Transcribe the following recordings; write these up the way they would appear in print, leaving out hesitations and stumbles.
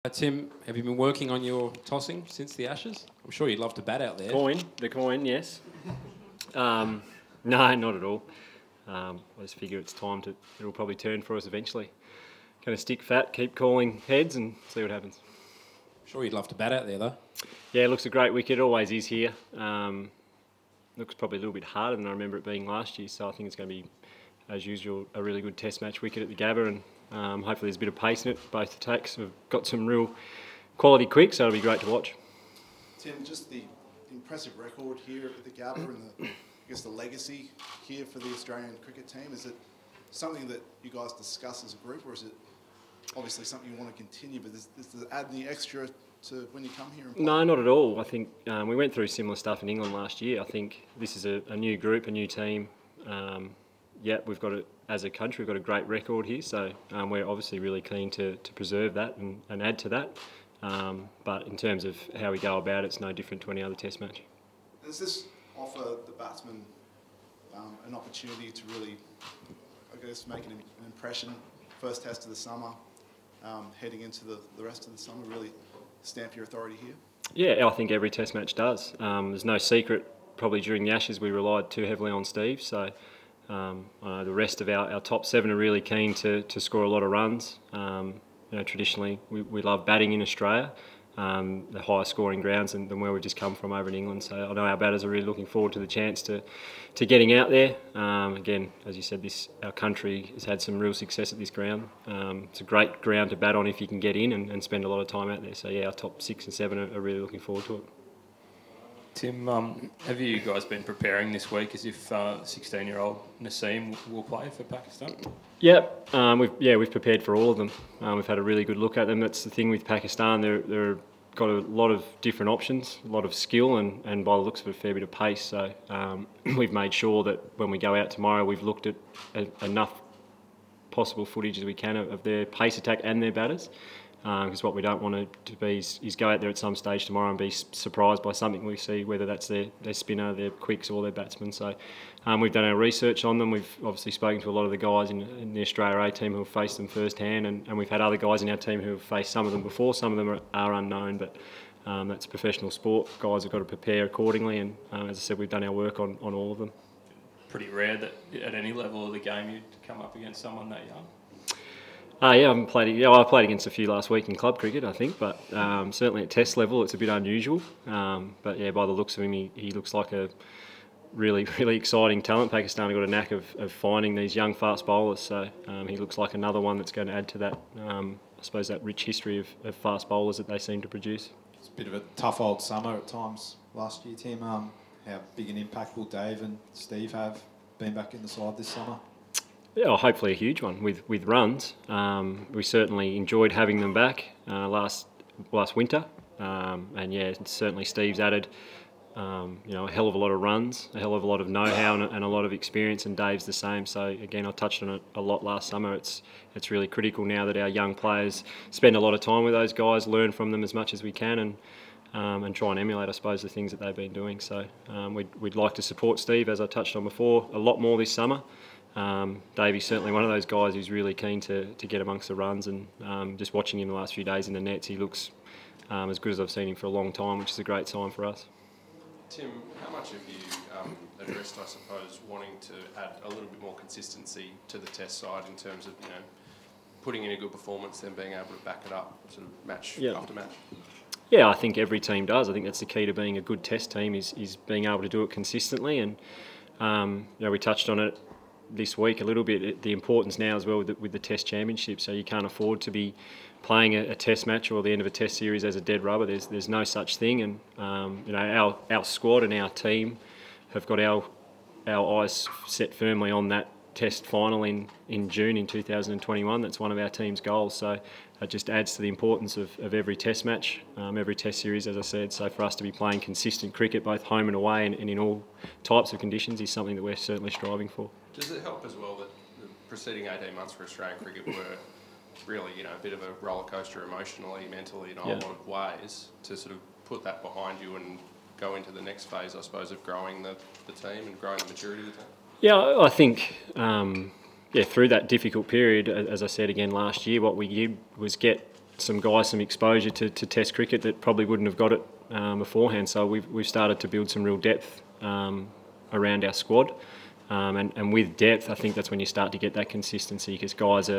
Tim, have you been working on your tossing since the Ashes? I'm sure you'd love to bat out there. The coin, yes. No, not at all. I just figure it's time it'll probably turn for us eventually. Going to stick fat, keep calling heads and see what happens. I'm sure you'd love to bat out there though. Yeah, it looks a great wicket, it always is here. Looks probably a little bit harder than I remember it being last year, so I think it's going to be, as usual, a really good test match wicket at the Gabba, and hopefully there's a bit of pace in it. Both attacks have got some real quality quick, so it'll be great to watch. Tim, just the impressive record here at the Gabba and the legacy here for the Australian cricket team. Is it something that you guys discuss as a group, or is it obviously something you want to continue, but does it add any extra to when you come here and play? No, not at all. I think we went through similar stuff in England last year. I think this is a new group, a new team. We've got as a country, we've got a great record here, so we're obviously really keen to preserve that and add to that. But in terms of how we go about it, it's no different to any other test match. Does this offer the batsman an opportunity to really, make an impression, first test of the summer, heading into the rest of the summer, really stamp your authority here? Yeah, I think every test match does. There's no secret, probably during the Ashes we relied too heavily on Steve, so the rest of our top seven are really keen to score a lot of runs. Traditionally we love batting in Australia, the highest scoring grounds than where we've just come from over in England. So I know our batters are really looking forward to the chance to getting out there. Again, as you said, our country has had some real success at this ground. It's a great ground to bat on if you can get in and spend a lot of time out there. So yeah, our top 6 and 7 are really looking forward to it. Tim, have you guys been preparing this week as if 16-year-old Naseem will play for Pakistan? Yep, we've prepared for all of them. We've had a really good look at them. That's the thing with Pakistan; they're got a lot of different options, a lot of skill, and by the looks of it, a fair bit of pace. So we've made sure that when we go out tomorrow, we've looked at enough possible footage as we can of their pace attack and their batters. Because what we don't want to be is go out there at some stage tomorrow and be surprised by something we see, whether that's their spinner, their quicks or their batsman. So we've done our research on them. We've obviously spoken to a lot of the guys in the Australia A team who have faced them firsthand, and we've had other guys in our team who have faced some of them before. Some of them are unknown, but that's professional sport. Guys have got to prepare accordingly, and as I said, we've done our work on all of them. Pretty rare that at any level of the game you'd come up against someone that young. I haven't played. I played against a few last week in club cricket, I think, but certainly at test level, it's a bit unusual. But yeah, by the looks of him, he looks like a really, really exciting talent. Pakistan have got a knack of finding these young fast bowlers, so he looks like another one that's going to add to that. I suppose that rich history of fast bowlers that they seem to produce. It's a bit of a tough old summer at times last year, Tim. How big an impact will Dave and Steve have been back in the side this summer? Yeah, hopefully a huge one with runs. We certainly enjoyed having them back last winter, and yeah, certainly Steve's added a hell of a lot of runs, a hell of a lot of know-how and a lot of experience, and Dave's the same. So again, I touched on it a lot last summer. It's really critical now that our young players spend a lot of time with those guys, learn from them as much as we can, and try and emulate, I suppose, the things that they've been doing. So we'd like to support Steve, as I touched on before, a lot more this summer. Davey's certainly one of those guys who's really keen to get amongst the runs, and just watching him the last few days in the nets, he looks as good as I've seen him for a long time, which is a great sign for us. Tim, how much have you addressed, I suppose, wanting to add a little bit more consistency to the test side in terms of putting in a good performance and being able to back it up sort of match after match? Yeah, I think every team does. I think that's the key to being a good test team is being able to do it consistently, and we touched on it this week a little bit, the importance now as well with the Test Championship. So you can't afford to be playing a Test match or the end of a Test series as a dead rubber. There's no such thing, and our squad and our team have got our eyes set firmly on that Test final in June in 2021. That's one of our team's goals. So it just adds to the importance of every Test match, every Test series, as I said. So for us to be playing consistent cricket, both home and away, and in all types of conditions, is something that we're certainly striving for. Does it help as well that the preceding 18 months for Australian cricket were really, a bit of a roller coaster emotionally, mentally, in a whole lot of ways, to sort of put that behind you and go into the next phase, I suppose, of growing the team and growing the maturity of the team? Yeah, I think through that difficult period, as I said again last year, what we did was get some guys some exposure to Test cricket that probably wouldn't have got it beforehand. So we've started to build some real depth around our squad, and with depth, I think that's when you start to get that consistency, because guys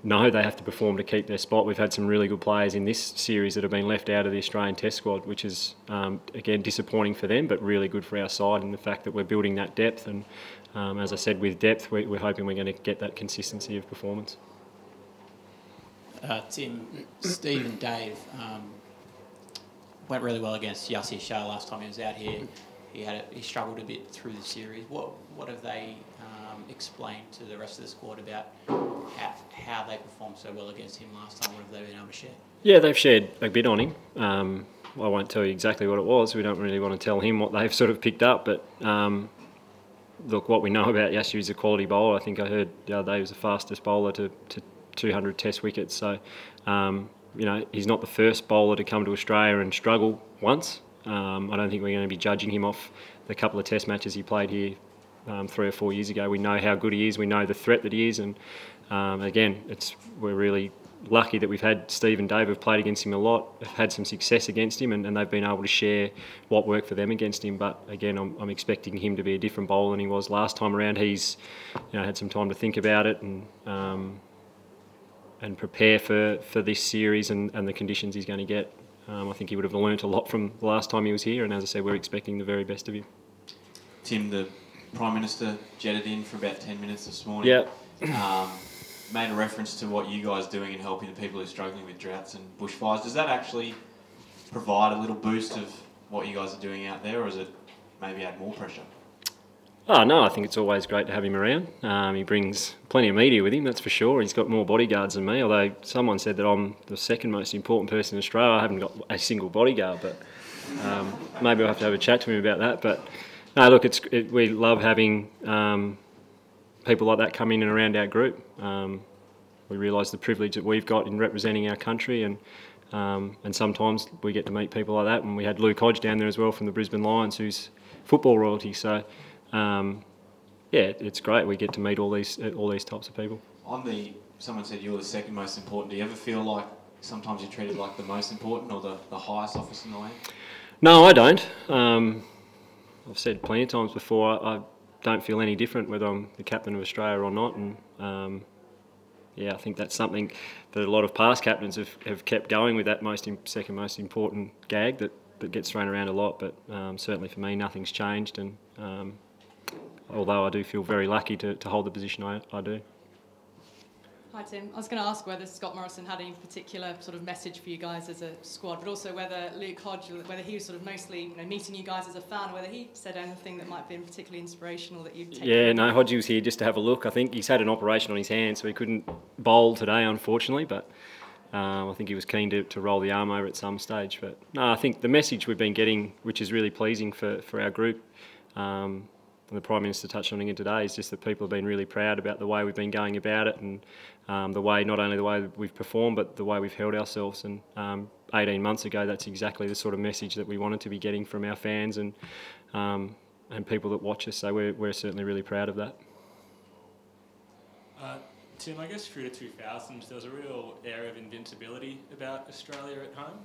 know they have to perform to keep their spot. We've had some really good players in this series that have been left out of the Australian Test squad, which is again disappointing for them, but really good for our side in the fact that we're building that depth. And as I said, with depth, we're hoping we're going to get that consistency of performance. Tim, Steve and Dave went really well against Yasir Shah last time he was out here. He struggled a bit through the series. What have they explained to the rest of the squad about how they performed so well against him last time? What have they been able to share? Yeah, they've shared a bit on him. I won't tell you exactly what it was. We don't really want to tell him what they've sort of picked up, but look, what we know about Yasir is a quality bowler. I think I heard the other day he was the fastest bowler to 200 Test wickets. So, he's not the first bowler to come to Australia and struggle once. I don't think we're going to be judging him off the couple of Test matches he played here 3 or 4 years ago. We know how good he is. We know the threat that he is, and again, we're really lucky that we've had Steve and Dave have played against him a lot, have had some success against him, and they've been able to share what worked for them against him. But again, I'm expecting him to be a different bowler than he was last time around. He's had some time to think about it and prepare for this series and the conditions he's going to get. I think he would have learnt a lot from the last time he was here, and as I said, we're expecting the very best of him. Tim, the Prime Minister jetted in for about 10 minutes this morning. Yeah. Made a reference to what you guys are doing in helping the people who are struggling with droughts and bushfires. Does that actually provide a little boost of what you guys are doing out there, or is it maybe add more pressure? Oh, no, I think it's always great to have him around. He brings plenty of media with him, that's for sure. He's got more bodyguards than me, although someone said that I'm the second most important person in Australia. I haven't got a single bodyguard, but maybe I'll have to have a chat to him about that. But no, look, we love having people like that come in and around our group. We realise the privilege that we've got in representing our country, and sometimes we get to meet people like that. And we had Luke Hodge down there as well from the Brisbane Lions, who's football royalty. So it's great. We get to meet all these types of people. Someone said you're the second most important. Do you ever feel like sometimes you're treated like the most important or the highest office in the land? No, I don't. I've said plenty of times before, I don't feel any different whether I'm the captain of Australia or not. And I think that's something that a lot of past captains have kept going with, that second most important gag that gets thrown around a lot. But certainly for me, nothing's changed. And although I do feel very lucky to hold the position I do. Hi Tim, I was going to ask whether Scott Morrison had any particular sort of message for you guys as a squad, but also whether Luke Hodge, whether he was sort of mostly meeting you guys as a fan, or whether he said anything that might have been particularly inspirational that you'd take. Yeah, no, Hodge was here just to have a look. I think he's had an operation on his hand, so he couldn't bowl today, unfortunately, but I think he was keen to roll the arm over at some stage. But no, I think the message we've been getting, which is really pleasing for our group, and the Prime Minister touched on it today, is just that people have been really proud about the way we've been going about it, and not only the way we've performed, but the way we've held ourselves. And 18 months ago, that's exactly the sort of message that we wanted to be getting from our fans and people that watch us. So we're certainly really proud of that. Tim, I guess through the 2000s, there was a real air of invincibility about Australia at home.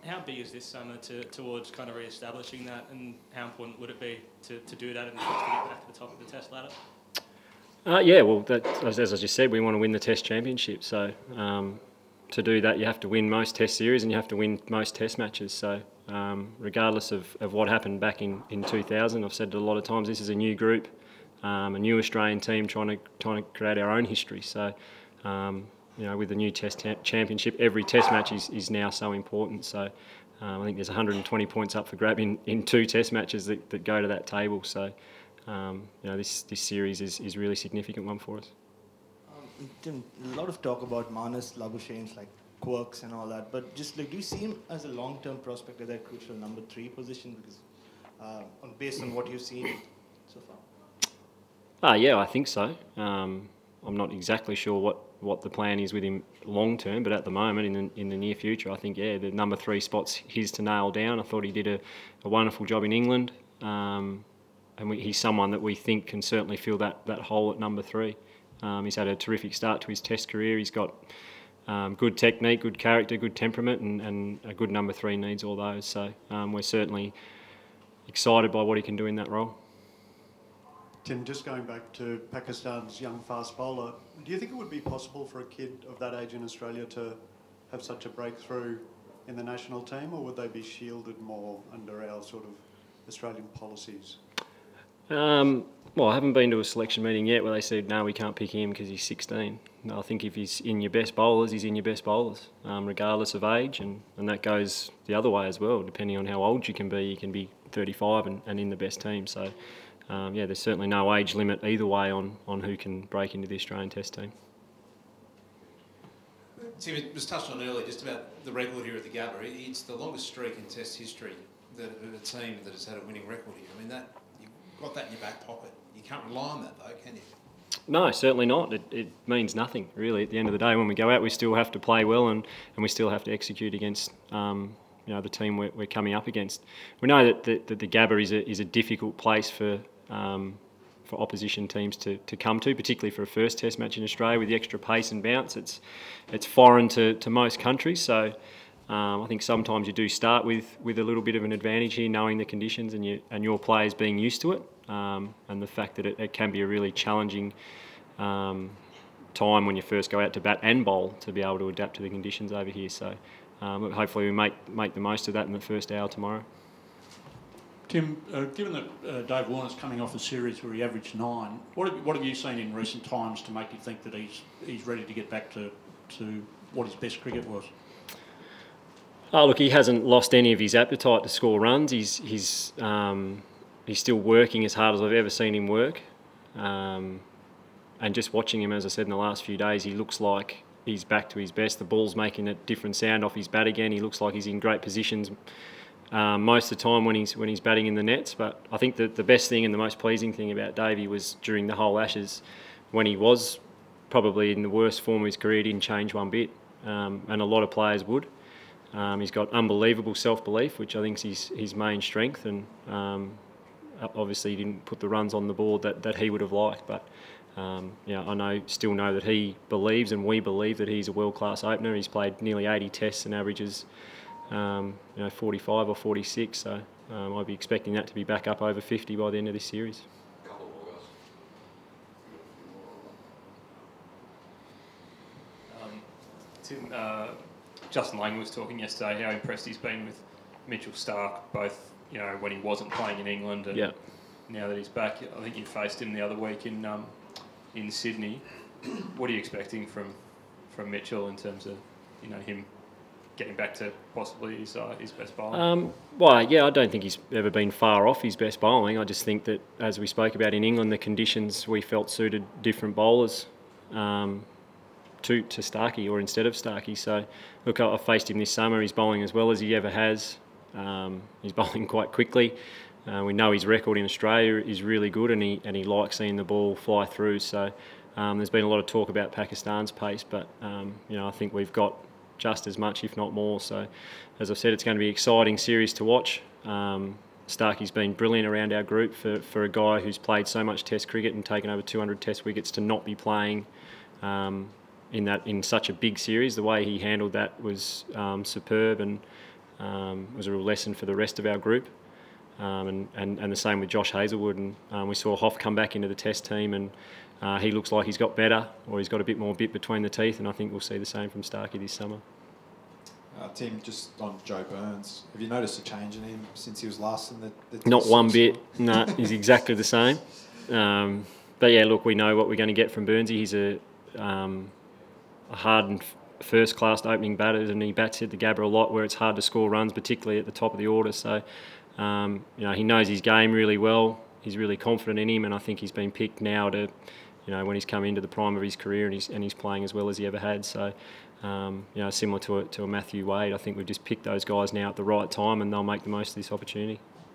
How big is this summer towards kind of re-establishing that, and how important would it be to do that and to get back to the top of the Test ladder? As I just said, we want to win the Test Championship. So to do that, you have to win most Test series and you have to win most Test matches. So regardless of what happened back in 2000, I've said it a lot of times, this is a new group, a new Australian team trying to create our own history. So with the new Test Championship, every Test match is now so important. So I think there's 120 points up for grab in 2 Test matches that go to that table. So this series is really significant one for us. Tim, a lot of talk about Marnus Labuschagne's quirks and all that, but just do you see him as a long-term prospect at that crucial number 3 position? Because based on what you've seen so far. Yeah, I think so. I'm not exactly sure what the plan is with him long term, but at the moment, in the near future, I think the number 3 spot's his to nail down. I thought he did a wonderful job in England, and he's someone that we think can certainly fill that hole at number 3. He's had a terrific start to his Test career. He's got good technique, good character, good temperament, and a good number 3 needs all those. So we're certainly excited by what he can do in that role. Tim, just going back to Pakistan's young fast bowler, do you think it would be possible for a kid of that age in Australia to have such a breakthrough in the national team, or would they be shielded more under our sort of Australian policies? Well, I haven't been to a selection meeting yet where they said, no, we can't pick him because he's 16. No, I think if he's in your best bowlers, he's in your best bowlers, regardless of age, and that goes the other way as well. Depending on how old you can be 35 and in the best team. So, yeah, there's certainly no age limit either way on who can break into the Australian Test team. Tim, it was touched on earlier just about the record here at the Gabba. It's the longest streak in Test history that a team that has had a winning record here. I mean, that you've got that in your back pocket. You can't rely on that though, can you? No, certainly not. It means nothing really. At the end of the day, when we go out, we still have to play well and we still have to execute against the team we're coming up against. We know that the Gabba is a difficult place for opposition teams to come to, particularly for a first Test match in Australia with the extra pace and bounce. It's foreign to most countries, so I think sometimes you do start with a little bit of an advantage here, knowing the conditions and your players being used to it, and the fact that it can be a really challenging time when you first go out to bat and bowl to be able to adapt to the conditions over here. So hopefully we make the most of that in the first hour tomorrow. Tim, given that Dave Warner's coming off a series where he averaged 9, what have you seen in recent times to make you think that he's ready to get back to what his best cricket was? Oh, look, he hasn't lost any of his appetite to score runs. He's still working as hard as I've ever seen him work. And just watching him, as I said, in the last few days, he looks like he's back to his best. The ball's making a different sound off his bat again. He looks like he's in great positions most of the time when he's batting in the nets. But I think that the best thing and the most pleasing thing about Davey was during the whole Ashes, when he was probably in the worst form of his career, he didn't change one bit, and a lot of players would. He's got unbelievable self-belief, which I think is his main strength, and obviously he didn't put the runs on the board that he would have liked. But I still know that he believes, and we believe, that he's a world-class opener. He's played nearly 80 tests and averages 45 or 46, so I'd be expecting that to be back up over 50 by the end of this series. Tim, Justin Lang was talking yesterday how impressed he's been with Mitchell Starc, both when he wasn't playing in England and now that he's back. I think you faced him the other week in Sydney. What are you expecting from Mitchell in terms of him getting back to possibly his best bowling? I don't think he's ever been far off his best bowling. I just think that, as we spoke about in England, the conditions we felt suited different bowlers to Starkey or instead of Starkey. So, look, I faced him this summer. He's bowling as well as he ever has. He's bowling quite quickly. We know his record in Australia is really good, and he likes seeing the ball fly through. So, there's been a lot of talk about Pakistan's pace, but I think we've got just as much, if not more. So, as I've said, it's going to be an exciting series to watch. Starkey's been brilliant around our group for a guy who's played so much Test cricket and taken over 200 Test wickets to not be playing in such a big series. The way he handled that was superb, and was a real lesson for the rest of our group. And the same with Josh Hazlewood, and we saw Hoff come back into the Test team, and he looks like he's got better, or he's got a bit more bit between the teeth, and I think we'll see the same from Starkey this summer. Tim, just on Joe Burns, have you noticed a change in him since he was last in the Not one bit. No, he's exactly the same. But yeah, look, we know what we're going to get from Burnsy. He's a hardened first-class opening batter, and he bats at the Gabba a lot where it's hard to score runs, particularly at the top of the order. So, he knows his game really well. He's really confident in him, and I think he's been picked now to, when he's come into the prime of his career, and he's playing as well as he ever had. So, similar to a Matthew Wade, I think we've just picked those guys now at the right time, and they'll make the most of this opportunity.